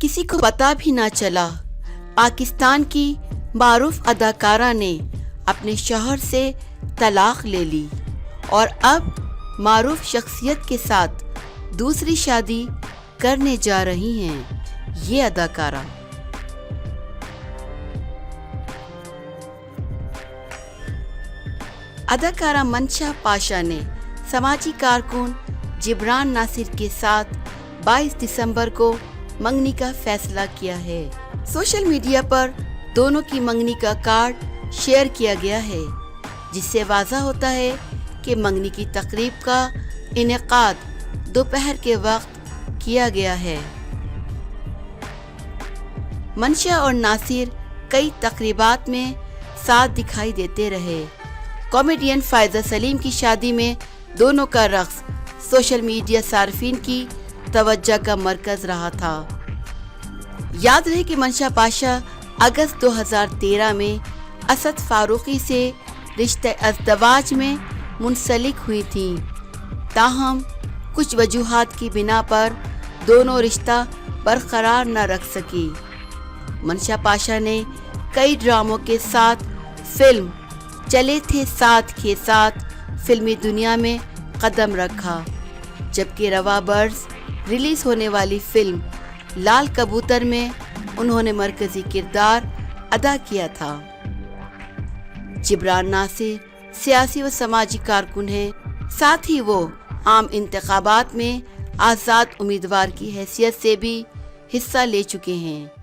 किसी को पता भी ना चला। पाकिस्तान की मारूफ अदाकारा ने अपने शौहर से तलाक ले ली और अब मारूफ शख्सियत के साथ दूसरी शादी करने जा रही हैं ये अदाकारा। अदाकारा मंशा पाशा ने समाजी कारकुन जिब्रान नासिर के साथ 22 दिसंबर को मंगनी का फैसला किया है। सोशल मीडिया पर दोनों की मंगनी का कार्ड शेयर किया गया है, जिससे वाज़ा होता है कि मंगनी की तकरीब का इनेकाद दोपहर के वक्त किया गया है। मंशा और नासिर कई तकरीबात में साथ दिखाई देते रहे। कॉमेडियन फायजा सलीम की शादी में दोनों का रक्स सोशल मीडिया सार्फिन की तवज्जो का मरकज रहा था। याद रहे कि मंशा पाशा अगस्त 2013 में असद फारूकी से रिश्ते अज़दवाज में मुंसलिक हुई थी। ताहम कुछ वजूहात की बिना पर दोनों रिश्ता बरकरार न रख सकी। मंशा पाशा ने कई ड्रामों के साथ फिल्म चले थे साथ के साथ फिल्मी दुनिया में कदम रखा, जबकि रवा बर्ड्स रिलीज होने वाली फिल्म लाल कबूतर में उन्होंने मरकजी किरदार अदा किया था। जिब्रान नासिर सियासी व समाजी कारकुन हैं, साथ ही वो आम इंतखाबात में आज़ाद उम्मीदवार की हैसियत से भी हिस्सा ले चुके हैं।